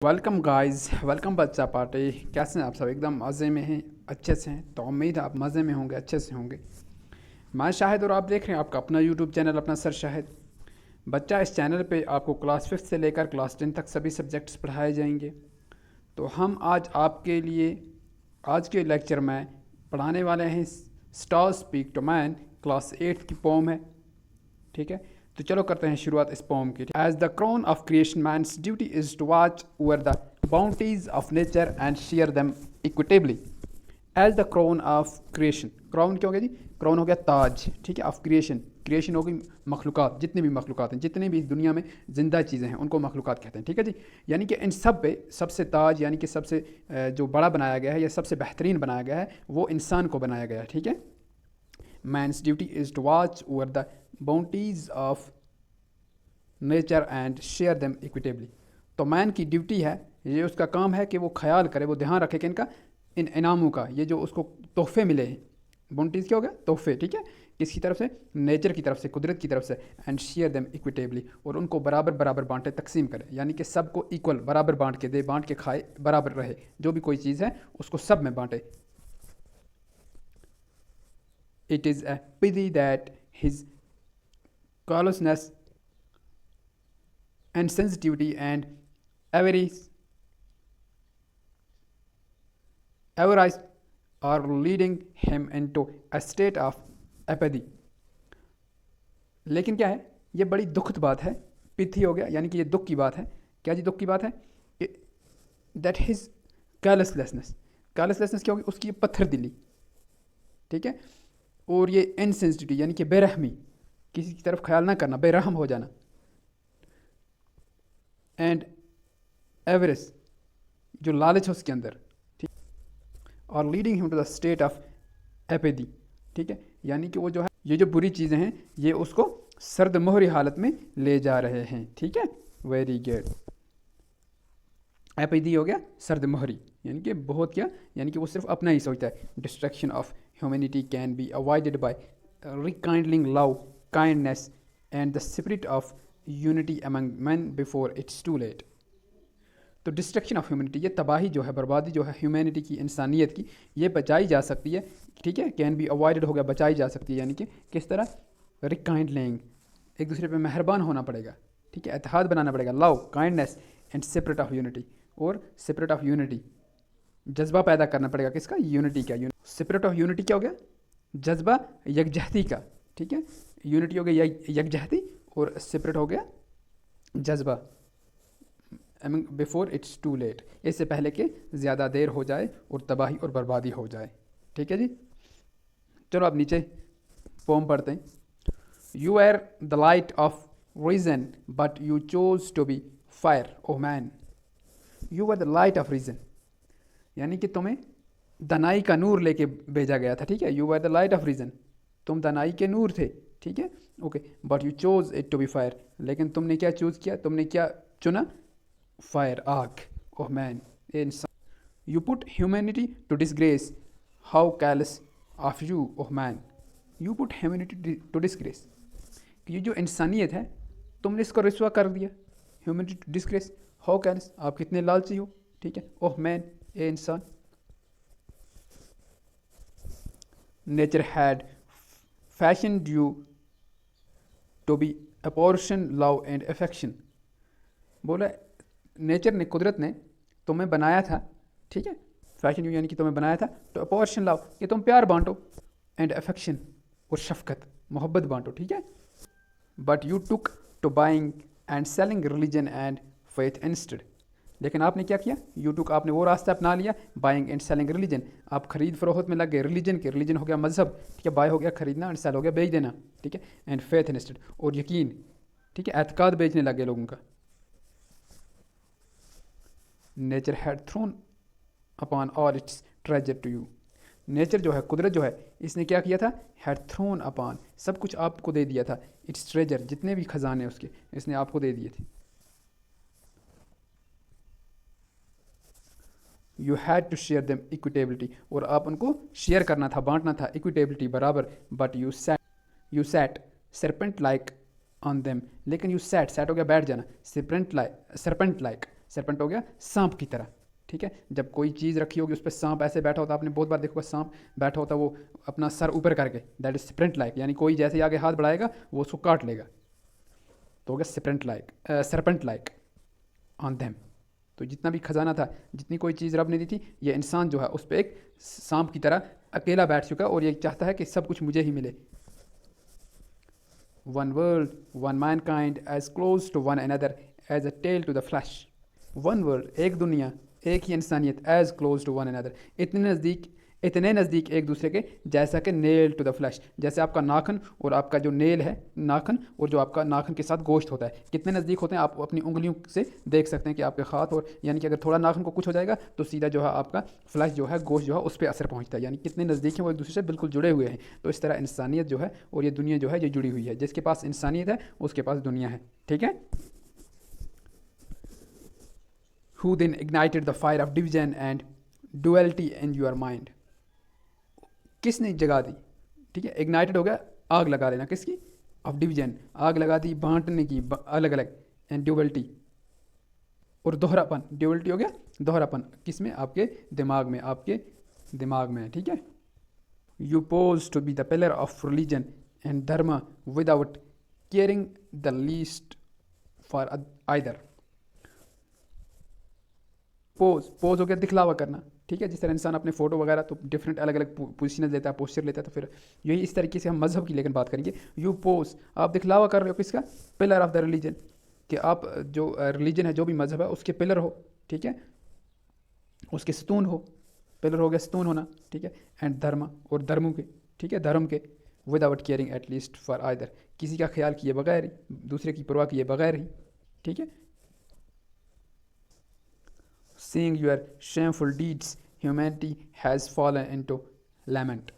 Welcome guys, welcome बच्चा party. कैसे हैं आप सब? एकदम मज़े में हैं, अच्छे से हैं। तो उम्मीद है आप मज़े में होंगे, अच्छे से होंगे। मैं शाहिद और आप देख रहे हैं आपका अपना यूट्यूब चैनल, अपना सर शाहिद। बच्चा, इस चैनल पे आपको क्लास 5 से लेकर क्लास 10 तक सभी सब्जेक्ट्स पढ़ाए जाएंगे। तो हम आज आपके लिए आज के लेक्चर में पढ़ाने वाले हैं star speak to man, class 8 की पोम है। ठीक है, तो चलो करते हैं शुरुआत इस पोम की। As the crown of creation man's duty is to watch over the bounties of nature and share them equitably. As the crown of creation, crown क्या हो गया जी? क्राउन हो गया ताज। ठीक है, ऑफ क्रिएशन, क्रिएशन हो गई मखलूक़ात, जितने भी मखलूक़ात हैं, जितने भी दुनिया में जिंदा चीज़ें हैं उनको मखलूक़ात कहते हैं। ठीक है जी, यानी कि इन सब पे सबसे ताज, यानी कि सबसे जो बड़ा बनाया गया है या सबसे बेहतरीन बनाया गया है वो इंसान को बनाया गया है। ठीक है, man's duty is to watch over the bounties of nature and share them equitably. तो मैन की ड्यूटी है, ये उसका काम है कि वो ख्याल करे, वो ध्यान रखे कि इनका, इन इनामों का, ये जो उसको तोहफे मिले हैं, बाउंटीज क्या हो गया? तोहफे। ठीक है, किसकी तरफ से? नेचर की तरफ से, कुदरत की तरफ से। एंड शेयर देम इक्विटेबली, और उनको बराबर बराबर बांटे, तकसीम करे, यानी कि सबको इक्वल बराबर बांट के दे, बांट के खाए, बराबर रहे। जो भी कोई चीज़ है उसको सब में बांटे। It is a pity that his callousness and sensitivity and avarice are leading him into a state of apathy। लेकिन क्या है, ये बड़ी दुखद बात है। पिथी हो गया, यानी कि ये दुख की बात है। क्या जी दुख की बात है? दैट हिज carelessness, carelessness क्या होगी? उसकी पत्थर दिली। ठीक है, और ये इनसेंसिटिविटी, यानी कि बेरहमी, किसी की तरफ ख्याल ना करना, बेरहम हो जाना। एंड एवरेज, जो लालच है उसके अंदर। ठीक, और leading him to the state of apathy. ठीक है, यानी कि वो जो है, ये जो बुरी चीज़ें हैं ये उसको सर्द मोहरी हालत में ले जा रहे हैं। ठीक है, वेरी गुड। एपेदी हो गया सर्द मोहरी, यानी कि बहुत क्या, यानी कि वो सिर्फ अपना ही सोचता है। Destruction of humanity can be avoided by rekindling love, kindness and the spirit of unity among man before it's too late. तो डिस्ट्रक्शन ऑफ ह्यूमैनिटी, ये तबाही जो है, बर्बादी जो है ह्यूमैनिटी की, इंसानियत की, ये बचाई जा सकती है। ठीक है, कैन बी अवॉइडेड हो गया, बचाई जा सकती है, यानी कि किस तरह? रिकाइंडलिंग, एक दूसरे पे मेहरबान होना पड़ेगा। ठीक है, इत्तेहाद बनाना पड़ेगा। Love, kindness and spirit of unity, और स्पिरिट ऑफ यूनिटी, जज्बा पैदा करना पड़ेगा। किसका? यूनिटी का। स्पिरिट ऑफ यूनिटी क्या हो गया? जज्बा यकजहती का। ठीक है, यूनिटी हो गया यकजहती, और स्पिरिट हो गया जज्बा। बिफोर इट्स टू लेट, इससे पहले कि ज़्यादा देर हो जाए और तबाही और बर्बादी हो जाए। ठीक है जी, चलो अब नीचे पोम पढ़ते हैं। You are the light of reason but you chose to be fire O man. You are the light of reason, यानी कि तुम्हें दनाई का नूर लेके भेजा गया था। ठीक है, you are the light of reason, तुम दनाई के नूर थे। ठीक है, okay, but you chose it to be fire, लेकिन तुमने क्या चूज़ किया? तुमने क्या चुना? फायर, आग। ओह मैन, ए इंसान। You put humanity to disgrace, how callous of you oh man. You put humanity to disgrace, ये जो इंसानियत है तुमने इसको रिस्वा कर दिया। Humanity to disgrace, how callous, आप कितने लालची हो। ठीक है, ओह मैन, ए इंसान। Nature had fashioned you to be a portion love and affection. बोला नेचर ने, कुदरत ने तुम्हें बनाया था। ठीक है, फैशन यू, यानी कि तुम्हें बनाया था तो अपोर्शन लव, कि तुम प्यार बांटो, एंड अफेक्शन, और शफकत, मोहब्बत बांटो। ठीक है, but you took to buying and selling religion and faith instead. लेकिन आपने क्या किया? यू टुक, आपने वो रास्ता अपना लिया, बाइंग एंड सेलिंग रिलीजन, आप खरीद फरोख्त में लग गए रिलीजन के। रिलीजन हो गया मजहब। ठीक है, बाय हो गया खरीदना, एंड सेल हो गया बेच देना। ठीक है, एंड फेथ इंस्टेड, और यकीन। ठीक है, एतकाद बेचने लग गए लोगों का। Nature had thrown upon all its treasure to you. Nature जो है, कुदरत जो है, इसने क्या किया था? हैड थ्रोन अपॉन, सब कुछ आपको दे दिया था। इट्स ट्रेजर, जितने भी खजाने उसके, इसने आपको दे दिए थे। You had to share them equitability, और आप उनको शेयर करना था, बांटना था, इक्विटेबिलिटी, बराबर। But you sat serpent like on them, लेकिन यू सैट, सैट हो गया बैठ जाना, serpent like सरपेंट हो गया सांप की तरह, ठीक है। जब कोई चीज़ रखी होगी उस पर सांप ऐसे बैठा होता है, आपने बहुत बार देखा होगा सांप बैठा होता है वो अपना सर ऊपर करके, दैट इज स्प्रिंट लाइक, यानी कोई जैसे ही आगे हाथ बढ़ाएगा वो उसको काट लेगा, तो हो गया sprint like, serpent like on them. तो जितना भी खजाना था, जितनी कोई चीज़ रब ने दी थी, ये इंसान जो है उस पर एक सांप की तरह अकेला बैठ चुका है और ये चाहता है कि सब कुछ मुझे ही मिले। One world, one mankind, as close to one another as a tail to the flesh. One world, एक दुनिया, एक ही इंसानियत, as close to one another, इतने नज़दीक एक दूसरे के, जैसा कि नेल टू द फ्लैश, जैसे आपका नाखन और आपका जो नेल है, नाखन और जो आपका नाखन के साथ गोश्त होता है, कितने नज़दीक होते हैं आप अपनी उंगलियों से देख सकते हैं कि आपके हाथ, और यानी कि अगर थोड़ा नाखन को कुछ हो जाएगा तो सीधा जो है आपका फ्लैश जो है, गोश्त जो है, उस पर असर पहुंचता है, यानी कितने नज़दीक हैं वो एक दूसरे से बिल्कुल जुड़े हुए हैं। तो इस तरह इंसानियत जो है और ये दुनिया जो है ये जुड़ी हुई है, जिसके पास इंसानियत है उसके पास दुनिया है, ठीक है। Who then ignited the fire of division and duality in your mind? किसने जगा दी, ठीक है। इग्नाइटेड हो गया आग लगा देना, किसकी, ऑफ डिवीजन, आग लगा दी बांटने की, अलग अलग, एंड ड्यूअलिटी और दोहरापन, ड्यूअलिटी हो गया दोहरापन, किसमें, आपके दिमाग में, आपके दिमाग में, ठीक है। You pose to be the pillar of religion and dharma without caring the least for either. Pose हो गया दिखलावा करना, ठीक है। जिस तरह इंसान अपने फोटो वगैरह तो डिफरेंट अलग अलग पोजीशन लेता है, पोस्चर लेता है, तो फिर यही इस तरीके से हम मजहब की लेकिन बात करेंगे। यू पोज, आप दिखलावा कर रहे हो किसका, पिलर ऑफ द रिलीजन, कि आप जो रिलीजन है, जो भी मजहब है उसके पिलर हो, ठीक है, उसके सतून हो, पिलर हो गया सतून होना, ठीक है। एंड धर्म, और धर्मों के, ठीक है, धर्म के, without caring at least for either, किसी का ख्याल किए बगैर ही, दूसरे की परवाह किए बगैर ही, ठीक है। Seeing your shameful deeds, humanity has fallen into lament.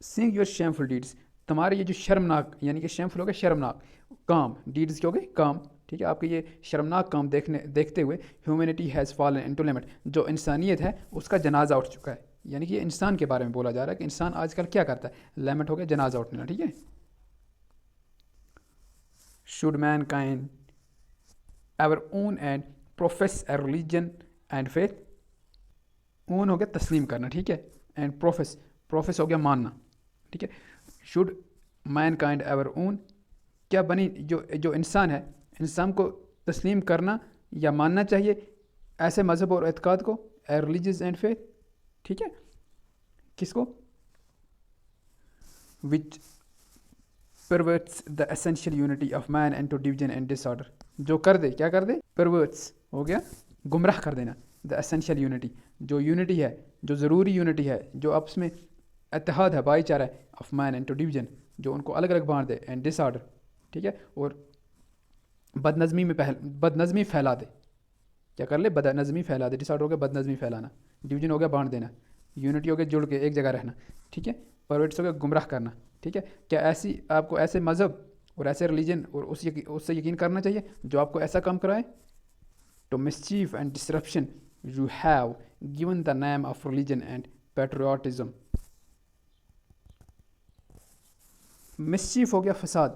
Seeing your shameful deeds, तुम्हारे ये जो शर्मनाक, यानी कि शेमफुल हो गया शर्मनाक काम, डीड्स के हो गए काम, ठीक है। आपके ये शर्मनाक काम देखते हुए humanity has fallen into limit, जो इंसानियत है उसका जनाजा उठ चुका है, यानी कि ये इंसान के बारे में बोला जा रहा है कि इंसान आजकल क्या करता है, लिमिट हो गया जनाजा उठना, ठीक है। Should mankind ever own and profess a religion and faith, own हो गया तस्लीम करना, ठीक है, एंड प्रोफेस हो गया मानना, ठीक है। Should mankind ever own, क्या बनी जो इंसान है, इंसान को तस्लीम करना या मानना चाहिए ऐसे मज़हब और एतकाद को, ए रिलीजियस एंड फेथ, ठीक है। किसको, which perverts the essential unity of man and to division and disorder, जो कर दे, क्या कर दे, परवर्ट्स हो गया गुमराह कर देना, द एसेंशियल यूनिटी, जो यूनिटी है, जो ज़रूरी यूनिटी है, जो आपस में इत्तेहाद है, भाईचारा है, of man and to division, जो उनको अलग अलग बांट दे, एंड डिसऑर्डर, ठीक है, और बदनज़मी फैला दे, क्या कर ले, बदनज़मी फैला दे, डिसऑर्डर हो गया बदनज़मी फैलाना, डिवीजन हो गया बांट देना, यूनिटी हो गया जुड़ के एक जगह रहना, ठीक है, परवर्ट्स हो गया गुमराह करना, ठीक है। क्या ऐसी आपको ऐसे मज़हब और ऐसे रिलीजन और उससे यकीन करना चाहिए जो आपको ऐसा काम कराए। To mischief and disruption you have given the name of religion and patriotism. Mischief हो गया फसाद,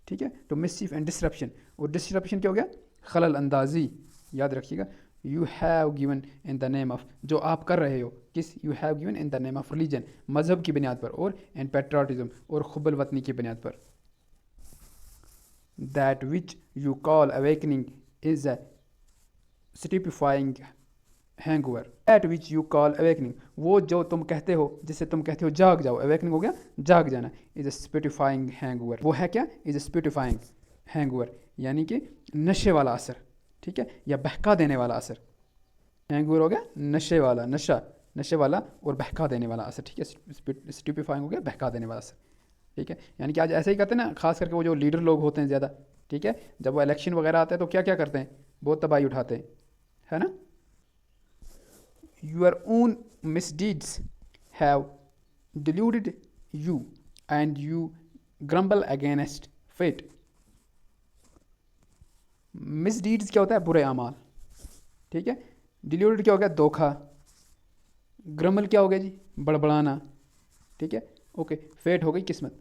ठीक है, to mischief and disruption, और disruption क्या हो गया, खलल अंदाजी, याद रखिएगा। You have given in the name of, जो आप कर रहे हो, किस, you have given in the name of religion, मज़हब की बुनियाद पर, और and patriotism, और खुब्बल वतनी की बुनियाद पर। That which you call awakening is a stupefying hangover, at which you call awakening, वो जो तुम कहते हो, जिसे तुम कहते हो जाग जाओ, अवेकनिंग हो गया जाग जाना, इज अ स्पिटिफाइंग हैंगओवर, वो है क्या, इज अ स्पिटिफाइंग हैंगओवर, यानी कि नशे वाला असर, ठीक है, या बहका देने वाला असर। हैंगओवर हो गया नशे वाला, नशे वाला और बहका देने वाला असर, ठीक है। स्टिपिफाइंग हो गया बहका देने वाला असर, ठीक है। यानी कि आज ऐसे ही करते हैं ना, खास करके वो जो लीडर लोग होते हैं ज़्यादा, ठीक है, जब वो इलेक्शन वगैरह आते हैं तो क्या क्या करते हैं, बहुत तबाही उठाते हैं, है ना। Your own misdeeds have deluded you and you grumble against fate. Misdeeds क्या होता है, बुरे अमाल, ठीक है। डिल्यूडेड क्या हो गया, धोखा। ग्रम्बल क्या हो गया जी, बड़बड़ाना, ठीक है, ओके। फेट हो गई किस्मत।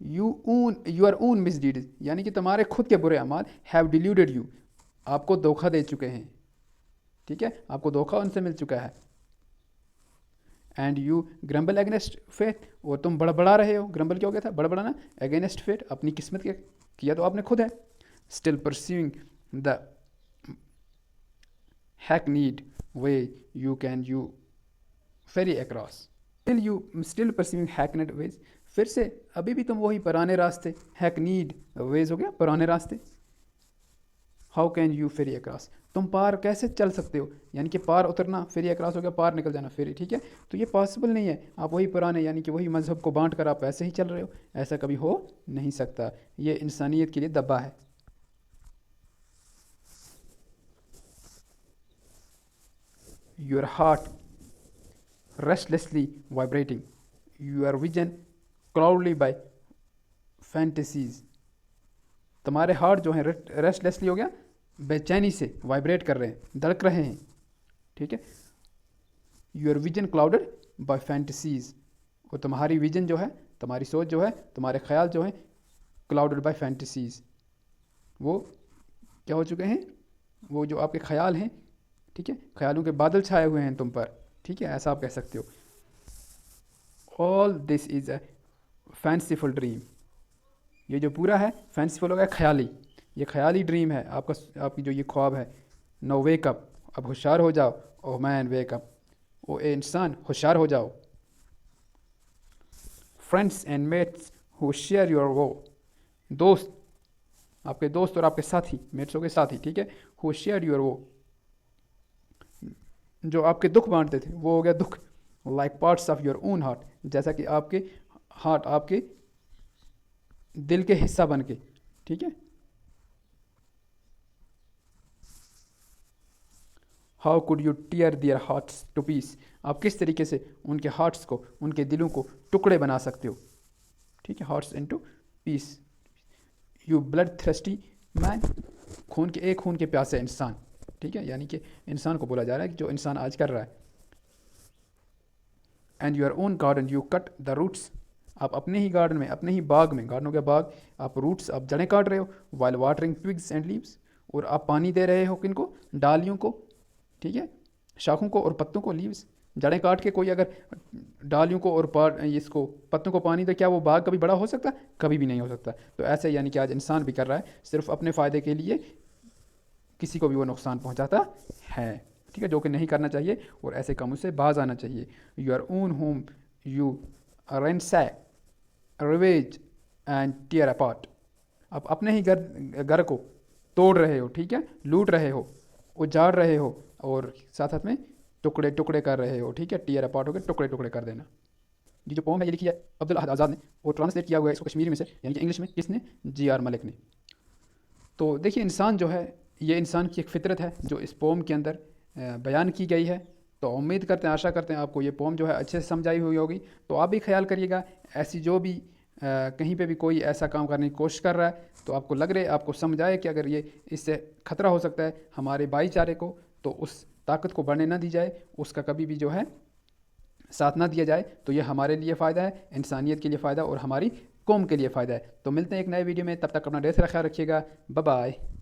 योर ओन मिसडीड, यानी कि तुम्हारे खुद के बुरे अमाल हैव डिल्यूडेड यू, आपको धोखा दे चुके हैं, ठीक है, आपको धोखा उनसे मिल चुका है। And you grumble against faith, और तुम बड़बड़ा रहे हो, ग्रम्बल क्या हो गया था, बड़बड़ाना, अगेंस्ट फेथ, अपनी किस्मत के किया तो आपने खुद है। Still pursuing the hackneyed way you can you ferry across, still pursuing hackneyed ways, फिर से अभी भी तुम वही पुराने रास्ते, हैकनीड वेज हो गया पुराने रास्ते, how can you ferry across, तुम पार कैसे चल सकते हो, यानी कि पार उतरना, फेरी अक्रॉस हो गया पार निकल जाना, फेरी, ठीक है, तो ये पॉसिबल नहीं है, आप वही पुराने यानी कि वही मज़हब को बांट कर आप ऐसे ही चल रहे हो, ऐसा कभी हो नहीं सकता, ये इंसानियत के लिए दब्बा है। Your heart restlessly vibrating, your vision clouded by fantasies, तुम्हारे हार्ट जो है रेस्टलेसली हो गया, बेचैनी से वाइब्रेट कर रहे हैं, धड़क रहे हैं, ठीक है। Your vision clouded by fantasies, और तुम्हारी विजन जो है, तुम्हारी सोच जो है, तुम्हारे ख्याल जो है, क्लाउडेड बाय फैंटेसीज, वो क्या हो चुके हैं, वो जो आपके ख्याल हैं, ठीक है, ख्यालों के बादल छाए हुए हैं तुम पर, ठीक है, ऐसा आप कह सकते हो। All this is a fanciful dream, ये जो पूरा है फैंसीफुल हो गया, ख्याली, ये ख्याली ड्रीम है आपका, आपकी जो ये ख्वाब है। नो वेकअप, अब होशियार हो जाओ, ओ मैन वेकअप, ओ ए इंसान होशियार हो जाओ। Friends and mates who share your woe, दोस्त, आपके दोस्त और आपके साथी, मेट्स हो गए साथी, ठीक है, हु शेयर योर वो, जो आपके दुख बांटते थे, वो हो गया दुख। Like parts of your own heart, जैसा कि आपके हार्ट आपके दिल के हिस्सा बन के, ठीक है। How could you tear their hearts to piece, आप किस तरीके से उनके हार्ट्स को, उनके दिलों को टुकड़े बना सकते हो, ठीक है, hearts into piece. You bloodthirsty man, खून के प्यासे इंसान, ठीक है, यानी कि इंसान को बोला जा रहा है कि जो इंसान आज कर रहा है। And your own garden you cut the roots, आप अपने ही गार्डन में, अपने ही बाग में, गार्डन हो गया बाग, आप रूट्स, आप जड़ें काट रहे हो। While watering twigs and leaves, और आप पानी दे रहे हो किनको, डालियों को, ठीक है, शाखों को और पत्तों को, लीव्स, जड़ें काट के कोई अगर डालियों को और इसको पत्तों को पानी दे, क्या वो बाग कभी बड़ा हो सकता है, कभी भी नहीं हो सकता। तो ऐसे यानी कि आज इंसान भी कर रहा है, सिर्फ अपने फ़ायदे के लिए किसी को भी वो नुकसान पहुंचाता है, ठीक है, जो कि नहीं करना चाहिए, और ऐसे कामों से बाज आना चाहिए। Your own home you ransack, ravage and tear apart, आप अपने ही घर को तोड़ रहे हो, ठीक है, लूट रहे हो, उजाड़ रहे हो, और साथ साथ में टुकड़े टुकड़े कर रहे हो, ठीक है, टीयर अपार्ट हो गए, टुकड़े टुकड़े कर देना। ये जो पोम है ये लिखी है अब्दुल अहद आज़ाद ने, और ट्रांसलेट किया हुआ है इसको कश्मीरी में से, यानी कि इंग्लिश में किसने, जी.आर. मलिक ने। तो देखिए इंसान जो है, ये इंसान की एक फितरत है जो इस पोम के अंदर बयान की गई है। तो उम्मीद करते हैं, आशा करते हैं आपको ये पोम जो है अच्छे से समझाई हुई होगी। तो आप भी ख्याल करिएगा, ऐसी जो भी कहीं पे भी कोई ऐसा काम करने की कोशिश कर रहा है, तो आपको लग रहे, आपको समझ आए कि अगर ये इससे ख़तरा हो सकता है हमारे भाईचारे को, तो उस ताकत को बढ़ने ना दी जाए, उसका कभी भी जो है साथ ना दिया जाए। तो ये हमारे लिए फ़ायदा है, इंसानियत के लिए फ़ायदा और हमारी कौम के लिए फ़ायदा है। तो मिलते हैं एक नए वीडियो में, तब तक अपना ढेर सारा ख्याल रखिएगा। Bye bye.